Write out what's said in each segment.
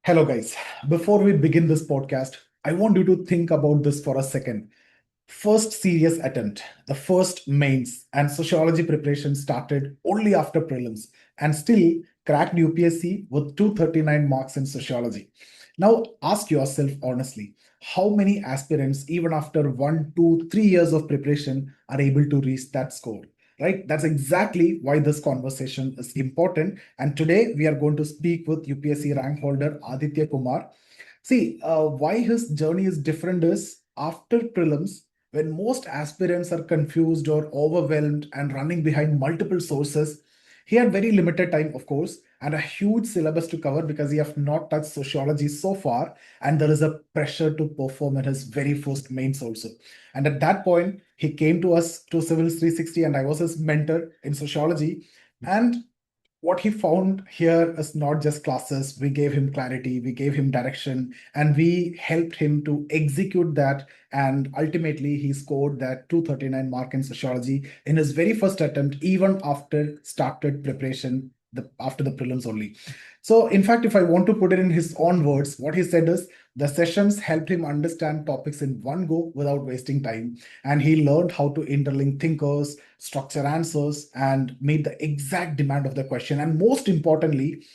Hello, guys. Before we begin this podcast, I want you to think about this for a second. First serious attempt, the first mains and sociology preparation started only after prelims and still cracked UPSC with 239 marks in sociology. Now, ask yourself honestly, how many aspirants, even after 1, 2, 3 years of preparation, are able to reach that score? Right? That's exactly why this conversation is important. And today we are going to speak with UPSC rank holder Aditya Kumar. See, why his journey is different is after prelims, when most aspirants are confused or overwhelmed and running behind multiple sources, he had very limited time, of course, and a huge syllabus to cover because he have not touched sociology so far, and there is a pressure to perform in his very first mains also. And at that point, he came to us to Civils 360, and I was his mentor in sociology. And what he found here is not just classes. We gave him clarity, we gave him direction, and we helped him to execute that. And ultimately, he scored that 239 mark in sociology in his very first attempt, even after started preparation after the prelims only. So, in fact, if I want to put it in his own words, what he said is the sessions helped him understand topics in one go without wasting time. And he learned how to interlink thinkers, structure answers, and meet the exact demand of the question. And most importantly,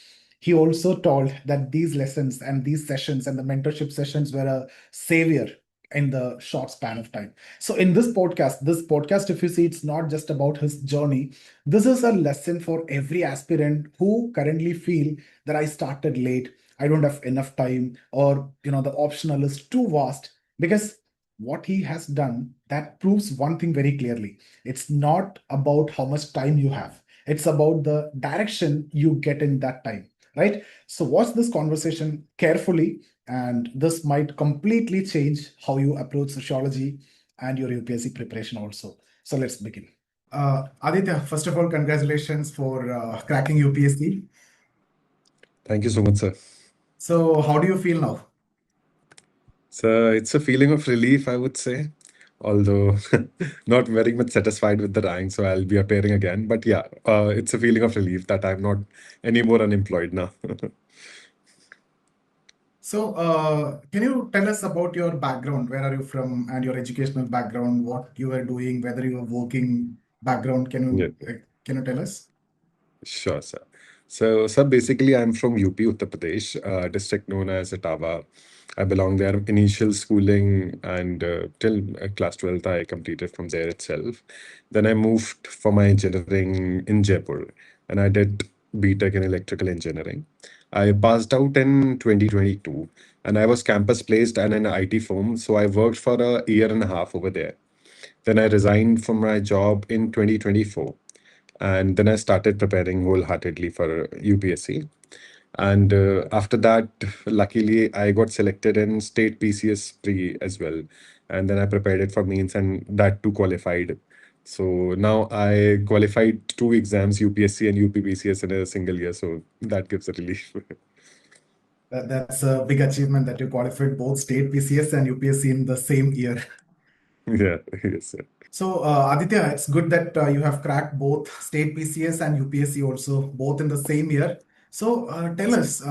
he also told that these lessons and these sessions and the mentorship sessions were a savior in the short span of time. So in this podcast, if you see, it's not just about his journey. This is a lesson for every aspirant who currently feel that I started late, I don't have enough time, or the optional is too vast. Because what he has done, that proves one thing very clearly. It's not about how much time you have, it's about the direction you get in that time, right? So watch this conversation carefully, and this might completely change how you approach sociology and your UPSC preparation also. So let's begin. Aditya, first of all, congratulations for cracking UPSC. Thank you so much, sir. So how do you feel now? So it's a feeling of relief, I would say, although not very much satisfied with the rank. So I'll be appearing again. But yeah, it's a feeling of relief that I'm not any more unemployed now. So, can you tell us about your background? Where are you from, and your educational background? What you are doing? Whether you are working background? Can Yeah, you can you tell us? sure, sir. So basically, I'm from UP, Uttar Pradesh, district known as Etawah. I belong there. Initial schooling and till class 12th, I completed from there itself. Then I moved for my engineering in Jaipur, and I did BTech in electrical engineering. I passed out in 2022, and I was campus placed and in an IT firm. So I worked for a year and a half over there. Then I resigned from my job in 2024, and then I started preparing wholeheartedly for UPSC. And after that, luckily, I got selected in state PCS pre as well. And then I prepared it for mains, and that too qualified. So now I qualified two exams, UPSC and UPBCS, in a single year. So that gives a relief. That's a big achievement that you qualified both state PCS and UPSC in the same year. Yeah, yes, sir. So, Aditya, it's good that you have cracked both state PCS and UPSC also, both in the same year. So, tell us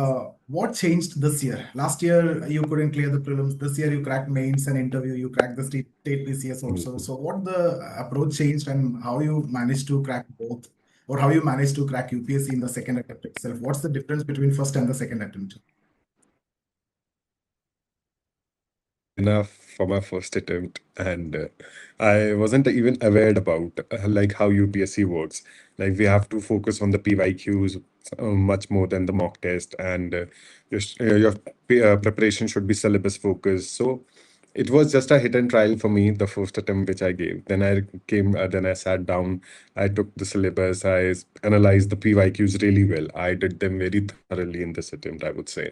what changed this year? Last year, you couldn't clear the prelims. This year, you cracked mains and interview. You cracked the state PCS also. Mhm. So, what the approach changed and how you managed to crack both, or how you managed to crack UPSC in the second attempt itself? What's the difference between first and the second attempt? Enough for my first attempt, and I wasn't even aware about like how UPSC works. Like we have to focus on the PYQs much more than the mock test, and your preparation should be syllabus focused. So it was just a hit and trial for me, the first attempt which I gave. Then I sat down, I took the syllabus, analyzed the PYQs really well. I did them very thoroughly in this attempt, I would say.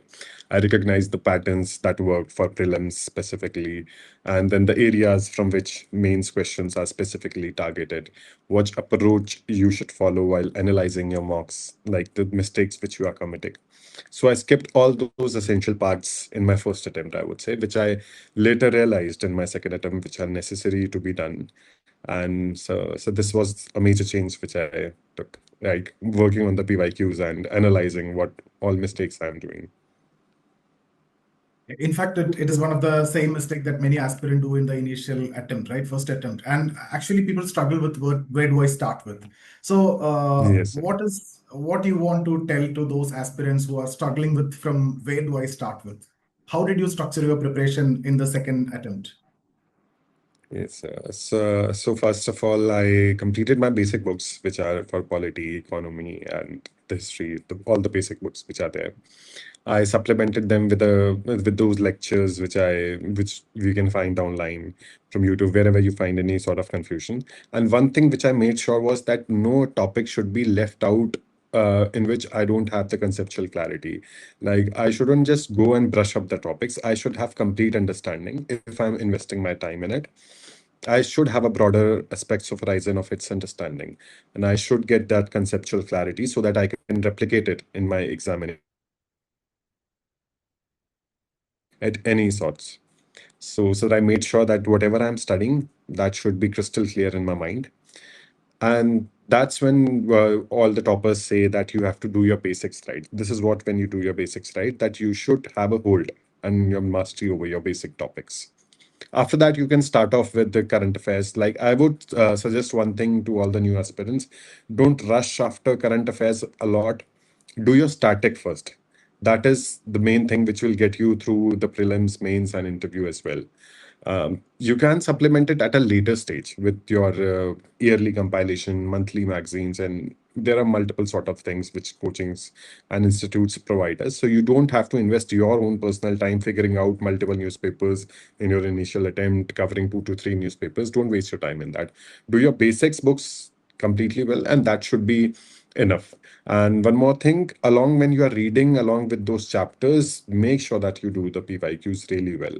I recognized the patterns that worked for prelims specifically, and then the areas from which mains questions are specifically targeted, what approach you should follow while analyzing your mocks, like the mistakes which you are committing. So I skipped all those essential parts in my first attempt, I would say, which I later realized in my second attempt, which are necessary to be done. And so this was a major change which I took, like working on the PYQs and analyzing what all mistakes I'm doing. In fact, it is one of the same mistake that many aspirant do in the initial attempt, right? First attempt. And actually people struggle with where do I start with? So Yes. what you want to tell to those aspirants who are struggling with from where do I start with? How did you structure your preparation in the second attempt? Yes. So first of all, I completed my basic books, which are for polity, economy, and the history, all the basic books which are there. I supplemented them with those lectures which you can find online from YouTube, wherever you find any sort of confusion. And one thing which I made sure was that no topic should be left out in which I don't have the conceptual clarity. Like I shouldn't just go and brush up the topics. I should have complete understanding if I'm investing my time in it. I should have a broader aspects of horizon of its understanding, and I should get that conceptual clarity so that I can replicate it in my examination at any sorts. So that I made sure that whatever I'm studying, that should be crystal clear in my mind. And that's when all the toppers say that you have to do your basics right. This is what, when you do your basics right, that you should have a hold and your mastery over your basic topics. After that, you can start off with the current affairs. Like I would suggest one thing to all the new aspirants: don't rush after current affairs a lot. Do your static first. That is the main thing which will get you through the prelims, mains, and interview as well. You can supplement it at a later stage with your yearly compilation, monthly magazines, and there are multiple sort of things which coachings and institutes provide us. So you don't have to invest your own personal time figuring out multiple newspapers in your initial attempt, covering 2 to 3 newspapers. Don't waste your time in that. Do your basics books completely well, and that should be enough. And one more thing, along when you are reading along with those chapters, make sure that you do the PYQs really well.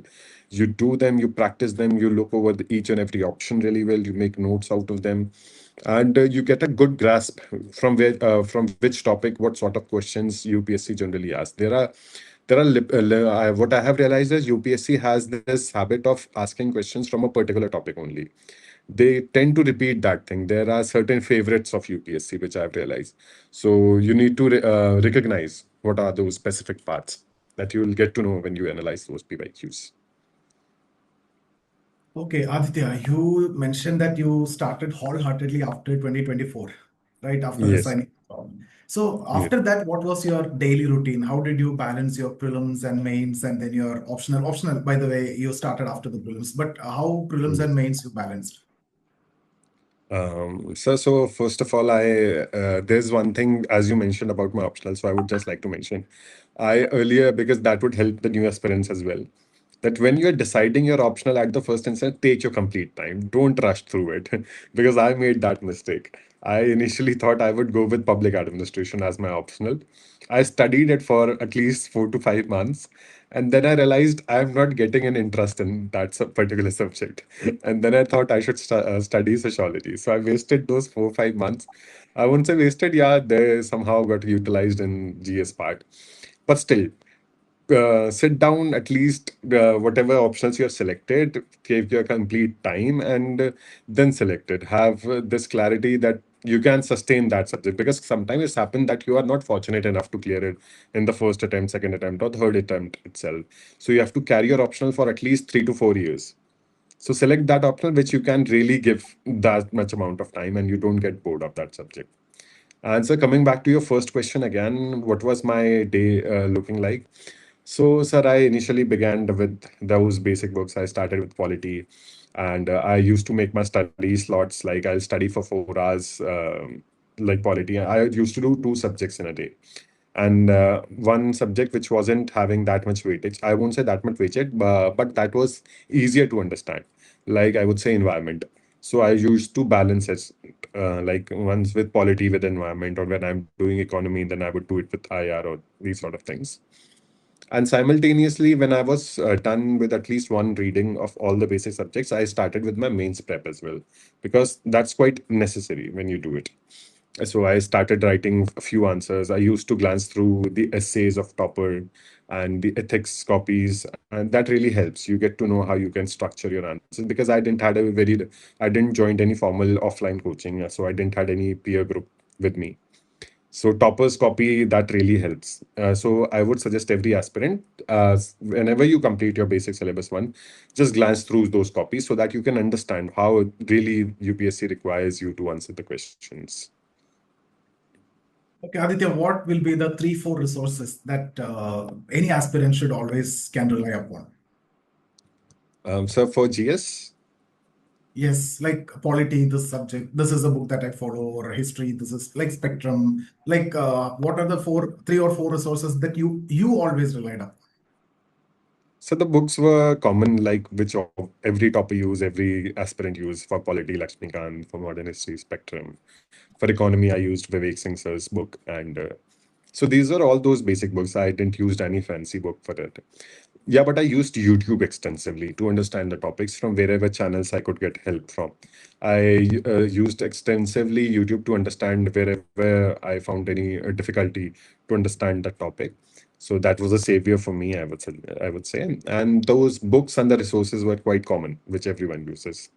You do them, you practice them, you look over each and every option really well, you make notes out of them, and you get a good grasp from which topic, what sort of questions UPSC generally asks. What I have realized is UPSC has this habit of asking questions from a particular topic only. They tend to repeat that thing. There are certain favorites of UPSC, which I've realized. So you need to recognize what are those specific parts that you will get to know when you analyze those PYQs. Okay, Aditya, you mentioned that you started wholeheartedly after 2024, right? After Yes. resigning. So Yes. after that, what was your daily routine? How did you balance your prelims and mains and then your optional? Optional, by the way, you started after the prelims, but how prelims and mains you balanced? So first of all, there's one thing as you mentioned about my optional. So I would just like to mention, I earlier, because that would help the new aspirants as well, that when you're deciding your optional at the first instance, take your complete time. Don't rush through it, because I made that mistake. I initially thought I would go with public administration as my optional. I studied it for at least 4 to 5 months, and then I realized I'm not getting an interest in that particular subject. And then I thought I should study sociology. So I wasted those 4 5 months. I won't say wasted, yeah, they somehow got utilized in GS part. But still, sit down at least whatever options you have selected, take your complete time, and then select it. Have this clarity that you can sustain that subject, because sometimes it's happened that you are not fortunate enough to clear it in the first attempt, second attempt, or third attempt itself. So you have to carry your optional for at least 3 to 4 years. So select that optional which you can really give that much amount of time and you don't get bored of that subject. And so coming back to your first question again, what was my day looking like? So, sir, I initially began with those basic books. I started with polity, and I used to make my study slots. Like I'll study for 4 hours, like polity. I used to do 2 subjects in a day, and one subject which wasn't having that much weightage. I won't say that much weightage, but that was easier to understand. Like I would say environment. So I used to balance it, like once with polity with environment, or when I'm doing economy, then I would do it with IR or these sort of things. And simultaneously, when I was done with at least one reading of all the basic subjects, I started with my mains prep as well, because that's quite necessary when you do it. So I started writing a few answers. I used to glance through the essays of Topper and the ethics copies, and that really helps. You get to know how you can structure your answers, because I didn't join any formal offline coaching, so I didn't had any peer group with me. So toppers copy, that really helps. So I would suggest every aspirant, whenever you complete your basic syllabus one, just glance through those copies so that you can understand how really UPSC requires you to answer the questions. Okay, Aditya, what will be the three, four resources that any aspirant should always can rely upon? So for GS, Yes, like polity, this subject, this is a book that I follow, or history, this is like spectrum. Like, what are the four, three or four resources that you always relied on? so the books were common, like which of every topper use, every aspirant use. For polity, Lakshmikant; for modern history, Spectrum; for economy, I used Vivek Singh sir's book, and so these are all those basic books. I didn't use any fancy book for it. Yeah, but I used YouTube extensively to understand the topics from wherever channels I could get help from. I used extensively YouTube to understand wherever I found any difficulty to understand the topic. So that was a savior for me, I would say. And those books and the resources were quite common, which everyone uses.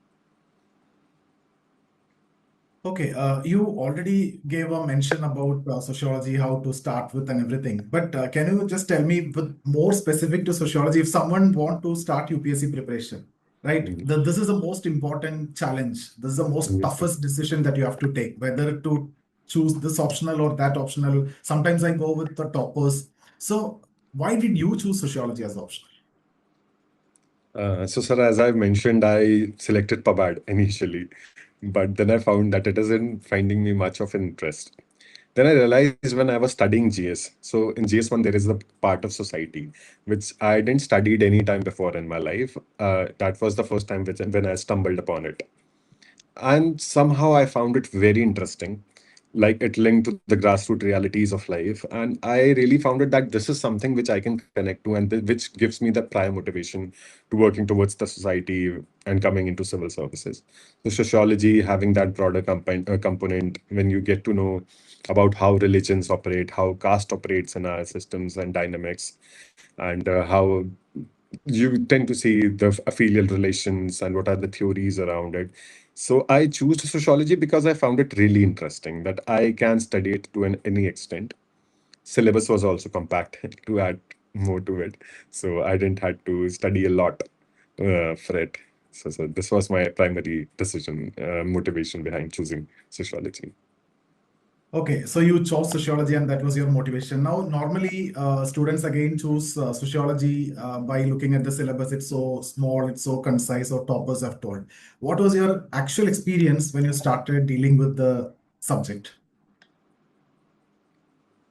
Okay, you already gave a mention about sociology, how to start with and everything. But can you just tell me with more specific to sociology, if someone want to start UPSC preparation, right? Mhm. This is the most important challenge. This is the most Yes, sir. toughest decision that you have to take, whether to choose this optional or that optional. Sometimes I go with the toppers. So why did you choose sociology as optional? So, sir, as I've mentioned, I selected PubAd initially, but then I found that it isn't finding me much of interest. Then I realized when I was studying GS. So in GS1, there is the part of society, which I didn't studied any time before in my life. That was the first time when I stumbled upon it. And somehow I found it very interesting. Like it linked to the grassroots realities of life. And I really found it that this is something which I can connect to and which gives me the prior motivation to working towards the society and coming into civil services. So sociology having that broader component when you get to know about how religions operate, how caste operates in our systems and dynamics, and how you tend to see the filial relations and what are the theories around it. So I choose sociology because I found it really interesting that I can study it to any extent. Syllabus was also compact to add more to it, so I didn't have to study a lot for it. So this was my primary decision, motivation behind choosing sociology. Okay, so you chose sociology and that was your motivation. Now, normally students again choose sociology by looking at the syllabus. It's so small, it's so concise, or toppers have told. What was your actual experience when you started dealing with the subject?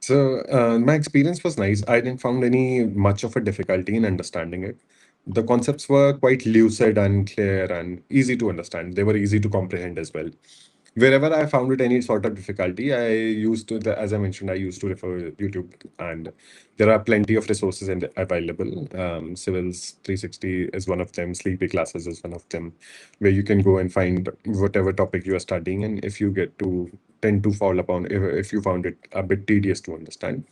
So my experience was nice. I didn't found any much of a difficulty in understanding it. The concepts were quite lucid and clear and easy to understand. They were easy to comprehend as well. Wherever I found it any sort of difficulty, I used to, as I mentioned, I used to refer YouTube, and there are plenty of resources available. Civils 360 is one of them. Sleepy Classes is one of them, where you can go and find whatever topic you are studying. And if you get to tend to fall upon, if you found it a bit tedious to understand,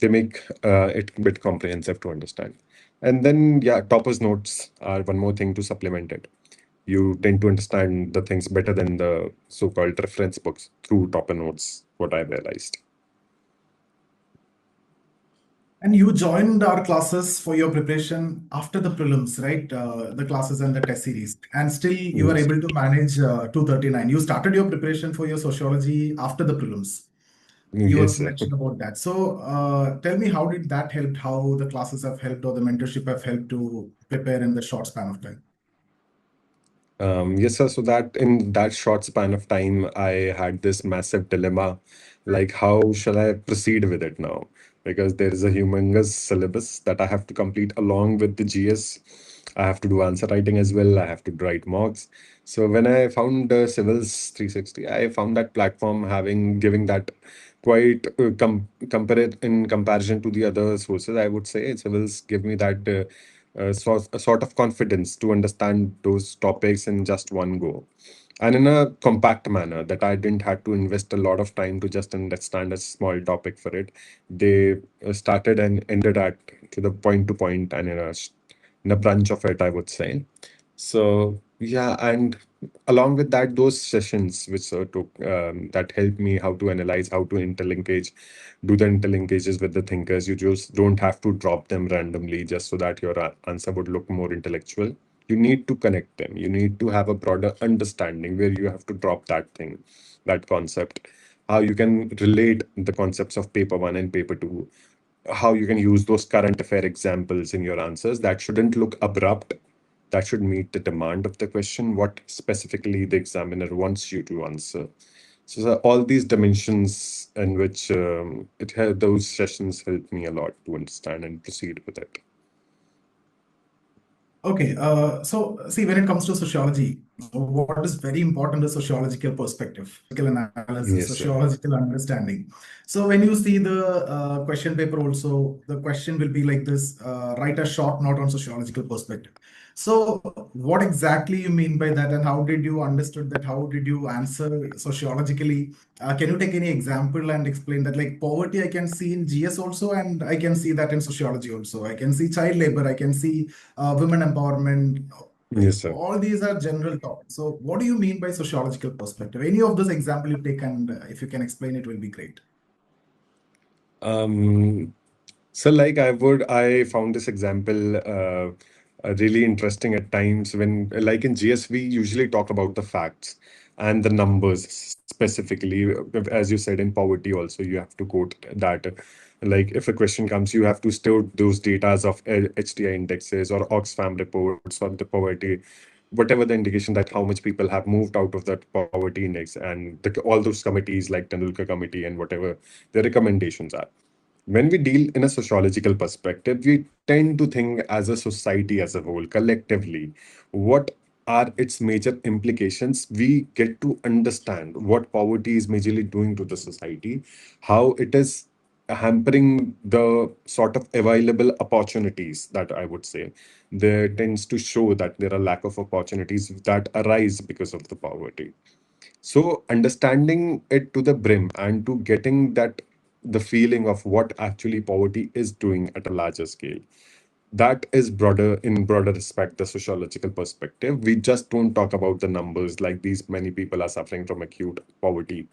they make it a bit comprehensive to understand. And then, yeah, toppers notes are one more thing to supplement it. You tend to understand the things better than the so-called reference books through topper notes, what I realized. And you joined our classes for your preparation after the prelims, right? The classes and the test series. And still you were Yes. able to manage 239. You started your preparation for your sociology after the prelims. You Yes, have sir. mentioned about that. So tell me, how did that help? How the classes have helped or the mentorship have helped to prepare in the short span of time? Yes, sir. So that in that short span of time, I had this massive dilemma, like how shall I proceed with it now? Because there is a humongous syllabus that I have to complete along with the GS. I have to do answer writing as well. I have to write mocks. So when I found Civils 360, I found that platform having giving that quite compare in comparison to the other sources. I would say Civils give me that. A sort of confidence to understand those topics in just one go and in a compact manner that I didn't have to invest a lot of time to just understand a small topic for it. They started and ended at to the point and in a bunch of it, I would say. So Yeah, and along with that, those sessions which took that helped me how to analyze, how to interlinkage, do the interlinkages with the thinkers. You just don't have to drop them randomly just so that your answer would look more intellectual. You need to connect them. You need to have a broader understanding where you have to drop that thing, that concept, how you can relate the concepts of paper one and paper two, how you can use those current affair examples in your answers. That shouldn't look abrupt. That should meet the demand of the question, what specifically the examiner wants you to answer. So all these dimensions in which those sessions helped me a lot to understand and proceed with it. Okay, so see, when it comes to sociology, what is very important is sociological perspective, analysis, Yes, sir. sociological understanding. So when you see the question paper, also the question will be like this: write a short note on sociological perspective. So what exactly you mean by that, and how did you understood that? How did you answer sociologically? Can you take any example and explain that? Like poverty, I can see in GS also, and I can see that in sociology also. I can see child labor, I can see women empowerment. Yes, sir. All these are general topics. So, what do you mean by sociological perspective? Any of those example you take, and if you can explain it, will be great. Um, So, like I found this example really interesting at times when, like in GS, we usually talk about the facts and the numbers specifically. As you said, in poverty, also, you have to quote that. Like, if a question comes, you have to store those datas of HDI indexes or Oxfam reports or the poverty, whatever the indication that how much people have moved out of that poverty index, and all those committees like Tendulkar Committee and whatever the recommendations are. When we deal in a sociological perspective, we tend to think as a society as a whole, collectively, what are its major implications. We get to understand what poverty is majorly doing to the society, how it is hampering the sort of available opportunities that I would say. There tends to show that there are lack of opportunities that arise because of the poverty. So understanding it to the brim and to getting that the feeling of what actually poverty is doing at a larger scale. That is broader in broader respect, the sociological perspective. We just don't talk about the numbers like these many people are suffering from acute poverty.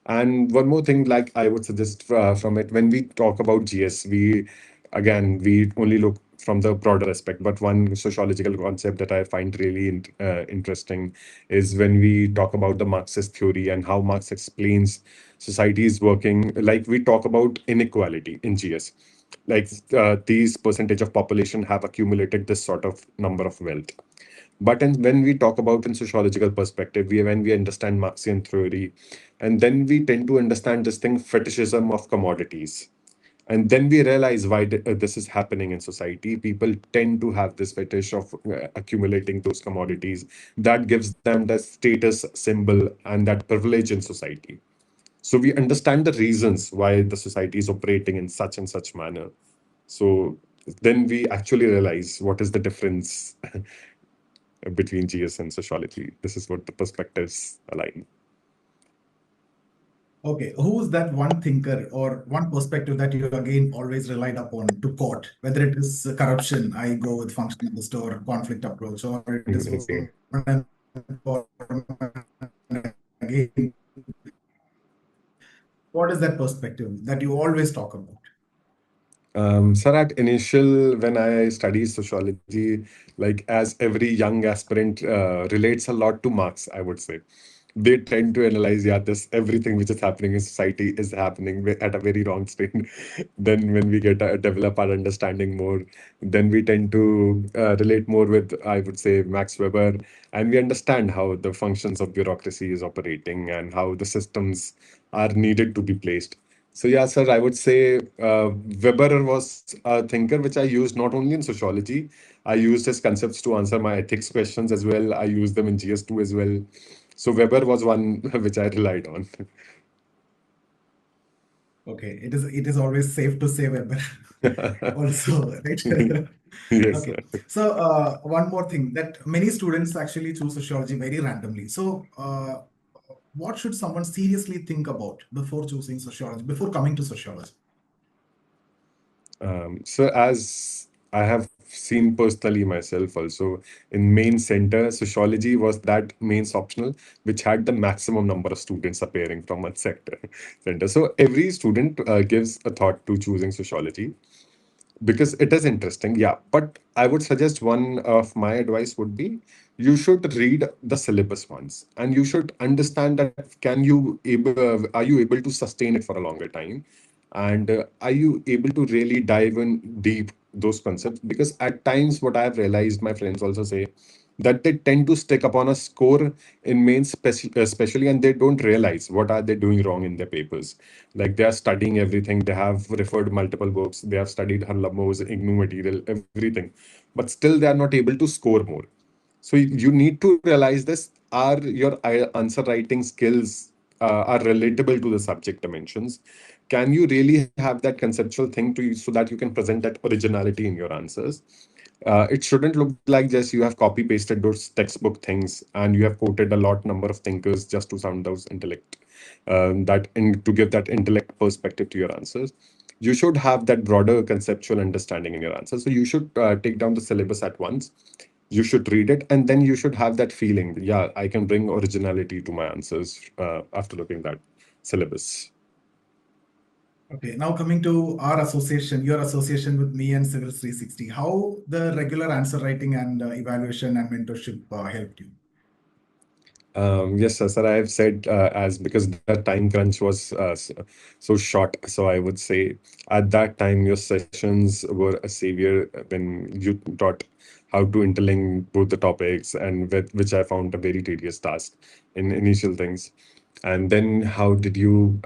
And one more thing, like I would suggest from it, when we talk about GS, we only look from the broader aspect. But one sociological concept that I find really interesting is when we talk about the Marxist theory and how Marx explains society is working. Like we talk about inequality in GS, like these percentage of population have accumulated this sort of number of wealth. But when we talk about in sociological perspective, when we understand Marxian theory, and then we tend to understand this thing fetishism of commodities. And then we realize why this is happening in society. People tend to have this fetish of accumulating those commodities that gives them the status symbol and that privilege in society. So we understand the reasons why the society is operating in such and such manner. So then we actually realize what is the difference between GS and sociology. This is what the perspectives align. Okay, who's that one thinker or one perspective that you again always relied upon to quote? Whether it is corruption, I go with functionalist or conflict approach, or it is Okay. women empowerment, again. What is that perspective that you always talk about? Sir, at initial, when I studied sociology, like as every young aspirant relates a lot to Marx, I would say. They tend to analyze, yeah, this everything which is happening in society is happening at a very wrong state. Then when we get develop our understanding more, then we tend to relate more with, I would say, Max Weber, and we understand how the functions of bureaucracy is operating and how the systems are needed to be placed. So yeah, sir, I would say Weber was a thinker which I used not only in sociology. I used his concepts to answer my ethics questions as well. I used them in GS2 as well. So Weber was one which I relied on. Okay, it is always safe to say Weber also, right? Yes, Okay, sir. so one more thing that many students actually choose sociology very randomly. So, what should someone seriously think about before choosing sociology, before coming to sociology? So as I have seen personally myself also. In main center, sociology was that mains optional, which had the maximum number of students appearing from one sector center. So every student gives a thought to choosing sociology because it is interesting, yeah. But I would suggest one of my advice would be you should read the syllabus once, and you should understand that are you able to sustain it for a longer time, and are you able to really dive in deep those concepts? Because at times, what I've realized, my friends also say that they tend to stick upon a score in mains, especially, and they don't realize what are they doing wrong in their papers. Like they are studying everything, they have referred multiple books, they have studied Harlamos, IGNU material, everything, but still they are not able to score more. So you need to realize this. Are your answer writing skills are relatable to the subject dimensions? Can you really have that conceptual thing to you so that you can present that originality in your answers? It shouldn't look like just you have copy pasted those textbook things and you have quoted a lot number of thinkers just to sound those intellect, to give that intellect perspective to your answers. You should have that broader conceptual understanding in your answer. So you should take down the syllabus at once. You should read it, and then you should have that feeling. Yeah, I can bring originality to my answers after looking at syllabus. Okay, now coming to our association, your association with me and Civil 360, how the regular answer writing and evaluation and mentorship helped you? Yes, sir. I have said as because the time crunch was so short. So I would say at that time your sessions were a savior when you taught how to interlink both the topics, and which I found a very tedious task in initial things. And then how did you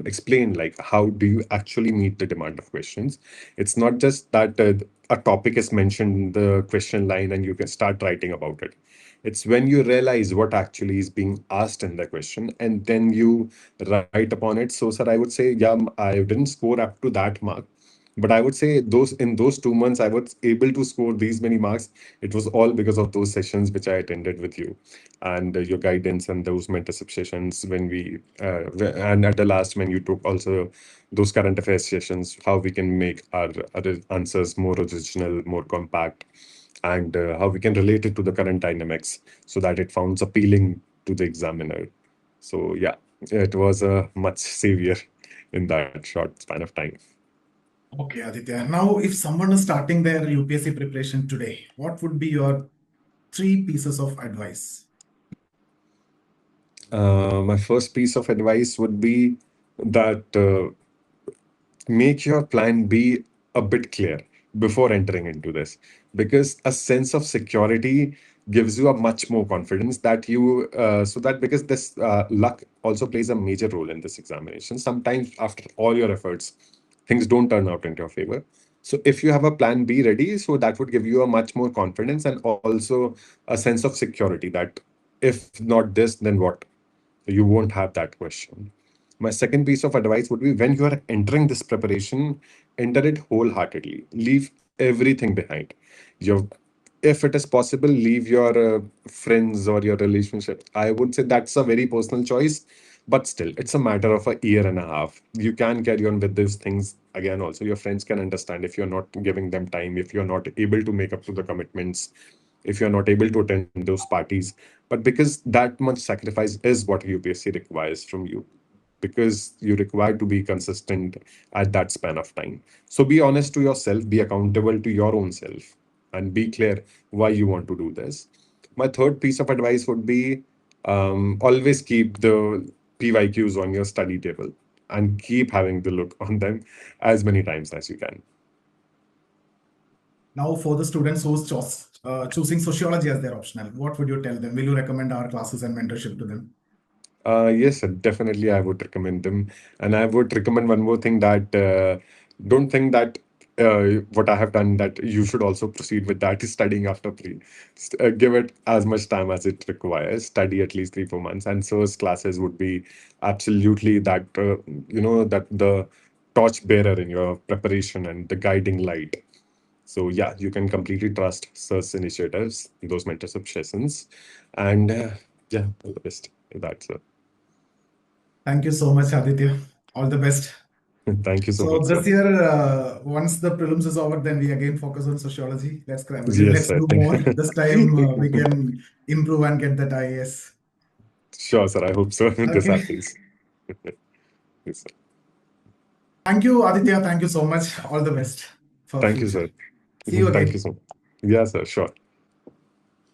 explain, like how do you actually meet the demand of questions? It's not just that a topic is mentioned in the question line and you can start writing about it. It's when you realize what actually is being asked in the question and then you write upon it. So, sir, I would say, yeah, I didn't score up to that mark, but I would say those 2 months I was able to score these many marks. It was all because of those sessions which I attended with you, and your guidance and those mentorship sessions when and at the last when you took also those current affairs sessions, how we can make our answers more original, more compact, and how we can relate it to the current dynamics so that it sounds appealing to the examiner. So yeah, it was a much savior in that short span of time. Okay, Aditya. Now, if someone is starting their UPSC preparation today, what would be your three pieces of advice? My first piece of advice would be that make your plan B a bit clear before entering into this, because a sense of security gives you a much more confidence that so that because this luck also plays a major role in this examination. Sometimes after all your efforts things don't turn out in your favor. So if you have a plan B ready, so that would give you a much more confidence and also a sense of security that if not this then what, you won't have that question. My second piece of advice would be when you are entering this preparation, enter it wholeheartedly. Leave everything behind. Your, if it is possible, leave your friends or your relationship. I would say that's a very personal choice, but still, it's a matter of a year and a half. You can carry on with these things again. Also, your friends can understand if you're not giving them time, if you're not able to make up to the commitments, if you're not able to attend those parties. But because that much sacrifice is what UPSC requires from you, because you require to be consistent at that span of time. So be honest to yourself, be accountable to your own self, and be clear why you want to do this. My third piece of advice would be always keep the PYQs on your study table and keep having the look on them as many times as you can. Now, for the students who's choosing sociology as their optional, what would you tell them? Will you recommend our classes and mentorship to them? Yes, definitely, I would recommend them. And I would recommend one more thing that don't think that what I have done, that you should also proceed with that is studying after pre. Give it as much time as it requires. Study at least 3, 4 months. And so classes would be absolutely that, that the torch bearer in your preparation and the guiding light. So yeah, you can completely trust SIR's initiatives, those mentorship sessions. And yeah, all the best. That's Thank you so much, Aditya. All the best. Thank you so So much, sir. this year, once the prelims is over, then we again focus on sociology. Yes, Let's sir. do more. This time we can improve and get that IAS. Sure, sir. I hope so. This Okay. happens. Yes, sir. Thank you, Aditya. Thank you so much. All the best for Thank you, future. sir. See you Thank you again. so much. Yeah, sir. Sure.